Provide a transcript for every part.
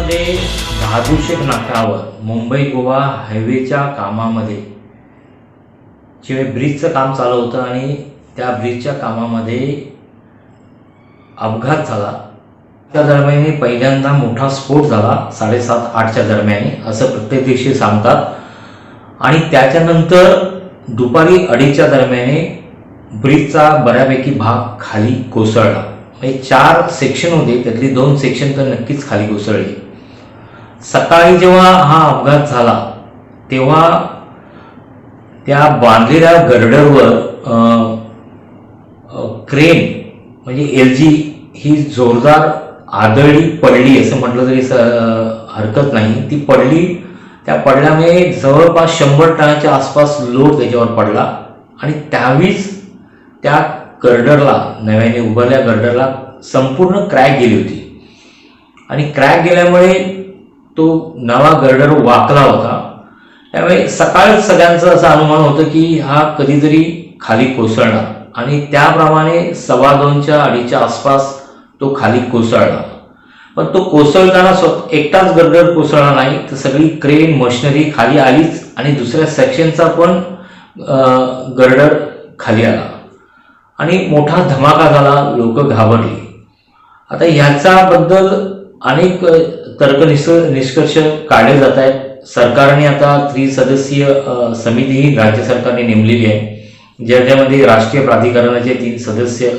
नाशिकमध्ये बहादूरशेख नाक्यावर मुंबई गोवा हायवेच्या कामामध्ये जे ब्रिजचं काम चालू होतं आणि त्या ब्रिजच्या कामामध्ये अपघात झाला। त्या दरम्यान पहिल्यांदा मोठा स्फोट झाला 7:30-8च्या दरम्यान असं प्रत्यक्षदर्शी सांगतात आणि त्याच्यानंतर दुपारी 2:30च्या दरम्यान ब्रिजचा बऱ्यापैकी भाग खाली कोसळला। म्हणजे 4 सेक्शन होते, त्यातली 2 सेक्शन तर नक्कीच खाली कोसळले। सकाळी जेव्हा हा अपघात झाला तेव्हा त्या बांधलेल्या गर्डरवर क्रेन म्हणजे LG ही जोरदार आदळली पडली असं म्हटलं तरी हरकत नाही। ती पडली, त्या पडल्यामुळे जवळपास 100 टनाच्या आसपास लोड त्याच्यावर पडला आणि त्यावेळीच त्या गर्डरला, नव्याने उभारल्या गर्डरला संपूर्ण क्रॅक गेली होती आणि क्रॅक गेल्यामुळे तो नवा गर्डर वाकला होता। त्यामुळे सकाळच सगळ्यांचं असं अनुमान होतं की हा कधीतरी खाली कोसळणार आणि त्याप्रमाणे 2:15-2:30च्या आसपास तो खाली कोसळला। पण तो कोसळताना एकटाच गर्डर कोसळला नाही, तर सगळी क्रेन मशिनरी खाली आलीच आणि दुसऱ्या सेक्शनचा पण गर्डर खाली आला आणि मोठा धमाका झाला, लोक घाबरली। आता ह्याच्याबद्दल अनेक निष्कर्ष काढले जात आहेत। सरकारने आता 3 सदस्यीय समिती राज्य सरकारने नेमलेली आहे, ज्याच्यामध्ये राष्ट्रीय प्राधिकरणाचे 3 सदस्य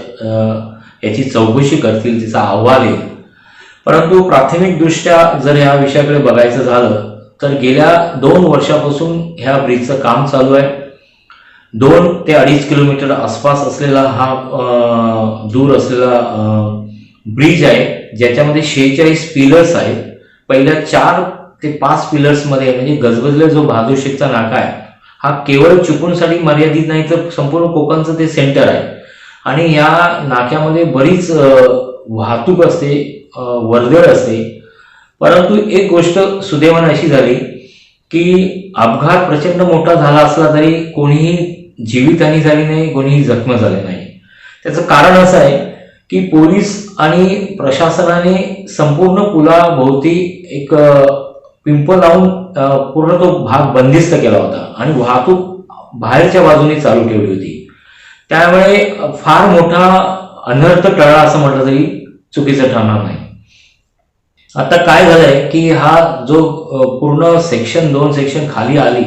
याची चौकशी करतील, तिचा अहवाल येईल। परंतु प्राथमिकदृष्ट्या जर या विषयाकडे बघायचं झालं तर गेल्या 2 वर्षापासून ह्या ब्रिजचं काम चालू आहे। 2 ते 2.5 किलोमीटर आसपास असलेला हा दूर असलेला ब्रिज आहे, ज्याच्यामध्ये 46 पिलर्स आहेत। पहिल्या 4 ते 5 पिलर्समध्ये म्हणजे गजबजलेला जो बहादूरशेखचा नाका आहे हा केवळ चिपळूणसाठी मर्यादित नाही, तर संपूर्ण कोकणचं ते सेंटर आहे आणि या नाक्यामध्ये बरीच वाहतूक असते, वर्दळ असते। परंतु एक गोष्ट सुदैवाने अशी झाली की अपघात प्रचंड मोठा झाला असला तरी कोणीही जीवितहानी झाली नाही, कोणीही जखमी झाले नाही। त्याचं कारण असं आहे की पोलीस आणि प्रशासनाने संपूर्ण पुलाभोवती एक पिंपं लावून पूर्ण तो भाग बंदिस्त केला होता आणि वाहतूक बाहेरच्या बाजूने चालू ठेवली होती। त्यामुळे फार मोठा अनर्थ टळला असं म्हटलं तरी चुकीचं ठरणार नाही। आता काय झालंय की हा जो पूर्ण सेक्शन 2 सेक्शन खाली आली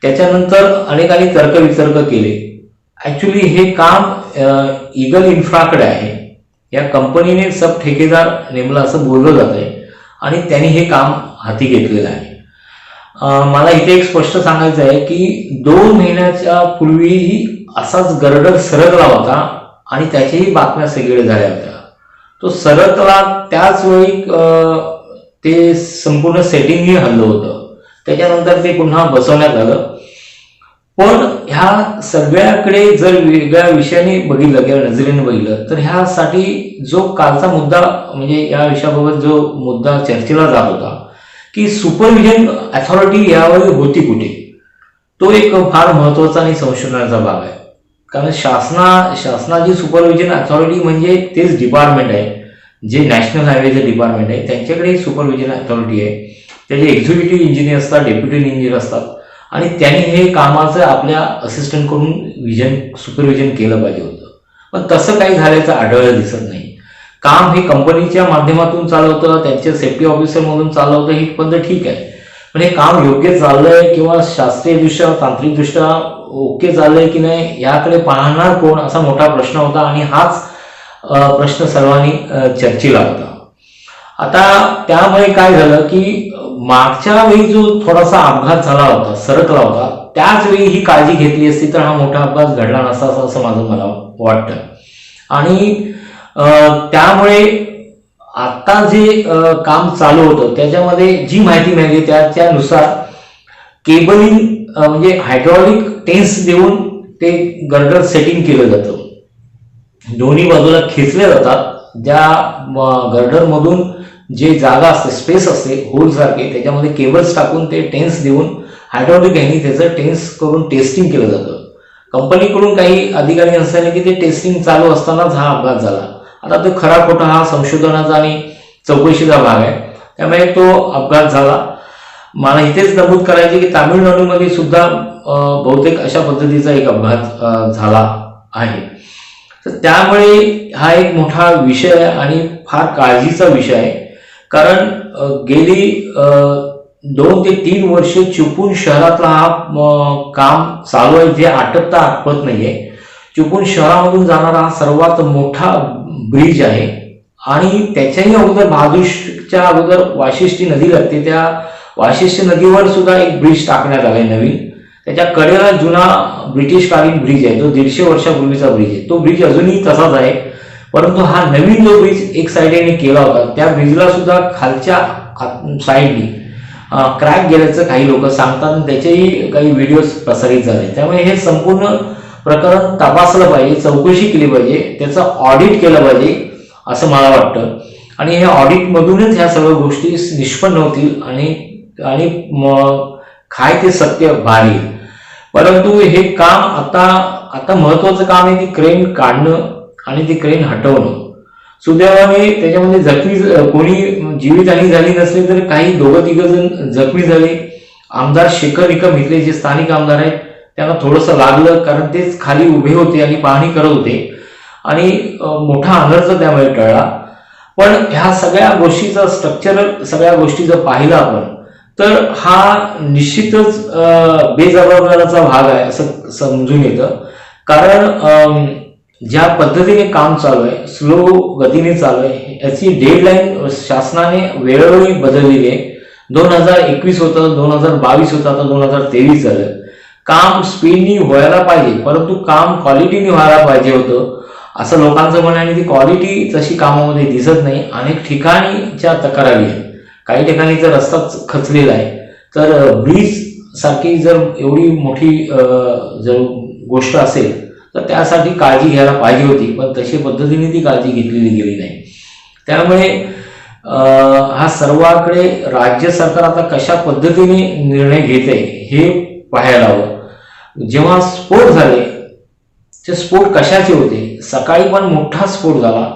त्याच्यानंतर अनेकांनी तर्कवितर्क केले। ऍक्च्युली हे काम ईगल इन्फ्राकडे आहे, या कंपनीने सब ठेकेदार नेमला असं बोललं जात आहे आणि त्यांनी हे काम हाती घेतलेलं आहे। मला इथे एक स्पष्ट सांगायचं आहे की 2 महिन्याच्या पूर्वीही असाच गर्डर सरकला होता आणि त्याच्याही बातम्या सगळीकडे झाल्या होत्या। तो सरकला त्याच वेळी ते संपूर्ण सेटिंगही हल्लं होतं, त्याच्यानंतर ते पुन्हा बसवण्यात आलं। पण ह्या सगळ्याकडे जर वेगळ्या विषयाने बघितलं किंवा नजरेने बघितलं तर ह्यासाठी जो कालचा मुद्दा म्हणजे या विषयाबाबत जो मुद्दा चर्चेला जात होता की सुपरविजन अथॉरिटी यावेळी होती कुठे, तो एक फार महत्वाचा आणि संशोधनाचा भाग आहे। कारण शासनाची सुपरविजन अथॉरिटी म्हणजे तेच डिपार्टमेंट आहे जे नॅशनल हायवेचं डिपार्टमेंट आहे, त्यांच्याकडे सुपरविजन अथॉरिटी आहे। त्याचे एक्झिक्युटिव्ह इंजिनियर असतात, डेप्युटी इंजिनियर असतात आणि त्यांनी हे कामाचं आपल्या असिस्टंट कडून सुपरविजन केलं पाहिजे होतं, पण तसं काही झाल्याचं आढळलं दिसत नाही। काम हे कंपनीच्या माध्यमातून चालवतं, त्यांच्या सेफ्टी ऑफिसर मधून चालवतं, ही पद्धत ठीक आहे, पण हे काम योग्य चाललंय किंवा शास्त्रीयदृष्ट्या तांत्रिकदृष्ट्या ओके चाललंय की नाही याकडे पाहणार कोण, असा मोठा प्रश्न होता आणि हाच प्रश्न सर्वांनी चर्चेला होता। आता त्यामुळे काय झालं की मागच्या वेळी जो थोडासा अपघात झाला होता, सरकला होता, त्याच वेळी ही काळजी घेतली असती तर हा मोठा अपघात घडला नसता असं मला वाटतं। आणि त्यामुळे आता जे काम चालू होतं त्याच्यामध्ये जी माहिती मिळाली त्याच्यानुसार केबलिंग म्हणजे हायड्रॉलिक टेन्स देऊन ते गर्डर सेटिंग केलं जातं, दोन्ही बाजूला खेचले जातात। ज्या गर्डर मधून जे जागा असते, स्पेस असते होल सारखे, त्याच्यामध्ये केबल्स टाकून ते टेन्स देऊन हायड्रॉलिक यांनी त्याचं टेन्स करून टेस्टिंग केलं जातं। कंपनीकडून काही अधिकारी असल्याने की ते टेस्टिंग चालू असतानाच हा अपघात झाला। आता तो खरा खोटा हा संशोधनाचा आणि चौकशीचा भाग आहे। त्यामुळे तो अपघात झाला. मला इथेच नमूद करायचे की तामिळनाडूमध्ये सुद्धा बहुतेक अशा पद्धतीचा एक अपघात झाला आहे. तर त्यामुळे हा एक मोठा विषय आहे आणि फार काळजीचा विषय आहे. कारण गेली 2 ते 3 वर्ष चिपळूण शहरातला हा काम चालू आहे, जे आटपत नाहीये. चिपळूण शहरामधून जाणारा हा सर्वात मोठा ब्रिज आहे आणि त्याच्याही अगोदर बहादूरच्या अगोदर वाशिष्ठी नदी लागते. त्या वाशिष्ठी नदीवर सुद्धा एक ब्रिज टाकण्यात आलाय नवीन. त्याच्या कडेला जुना ब्रिटिशकालीन ब्रिज आहे, तो 150 वर्षापूर्वीचा ब्रिज आहे. तो ब्रिज अजूनही तसाच आहे, परंतु हा नवीन जो ब्रिज एक साइडने केला होता त्या ब्रिजला सुद्धा खालच्या साईडनी क्रॅक गेल्याचं काही लोक सांगतात. त्याचेही काही व्हिडिओ प्रसारित झाले. त्यामुळे हे संपूर्ण प्रकरण तपासलं पाहिजे, चौकशी केली पाहिजे, त्याचं ऑडिट केलं पाहिजे असं मला वाटतं. आणि हे ऑडिटमधूनच ह्या सर्व गोष्टी निष्पन्न होतील आणि काय ते सत्य बाहेर येईल. परंतु हे काम आता महत्वाचं काम आहे ती क्रेन काढणं आणि ती क्रेन हटवणं. सुदैवाने त्याच्यामध्ये कोणी जीवितहानी झाली नसली तर काही 2-3 जण जखमी झाले. आमदार शेखर निकम इथले जे स्थानिक आमदार आहेत त्यांना थोडंसं लागलं, कारण तेच खाली उभे होते आणि पाहणी करत होते आणि मोठा अनर्थ त्यामुळे टळला. पण ह्या सगळ्या गोष्टीचं स्ट्रक्चरल सगळ्या गोष्टी जर पाहिलं आपण तर हा निश्चितच बेजबाबदारीचा भाग आहे असं समजून येतं. कारण ज्या पद्धतीने काम चालू आहे, स्लो गतीने चालू आहे, याची डेडलाईन शासनाने वेळोवेळी बदललेली आहे. 2021 होतं, 2022 होतं, आता 2023 झालं. काम स्पीडनी व्हायला पाहिजे, परंतु काम क्वालिटीने व्हायला पाहिजे होतं असं लोकांचं म्हणणं आहे. ती क्वालिटी तशी कामामध्ये दिसत नाही. अनेक ठिकाणीच्या तक्रारी आहेत. काही ठिकाणी जर रस्ता खचलेला आहे तर ब्रिज सारखी जर एवढी मोठी जर गोष्ट असेल तर त्यासाठी काळजी घ्यायला पाहिजे होती, पण तशी पद्धतीने ती काळजी घेतलेली गेली नाही. त्यामुळे हा सर्वांकडे राज्य सरकार आता कशा पद्धतीने निर्णय घेते हे पाहायला हवं. जेव्हा स्फोट झाले ते स्फोट कशाचे होते? सकाळी पण मोठा स्फोट झाला.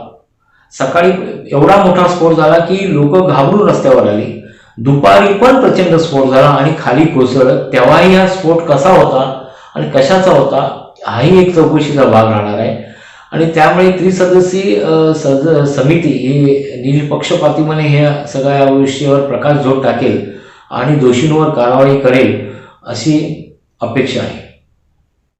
सकाळी एवढा मोठा स्फोट झाला की लोक घाबरून रस्त्यावर आली. दुपारी पण प्रचंड स्फोट झाला आणि खाली कोसळलं. तेव्हाही हा स्फोट कसा होता आणि कशाचा होता हाही एक चौकशीचा भाग राहणार आहे. आणि त्यामुळे त्रिसदस्यीय समिती ही निष्पक्षपातीपणे हे सगळ्या विषयावर प्रकाश झोत टाकेल आणि दोषींवर कारवाई करेल अशी अपेक्षा आहे.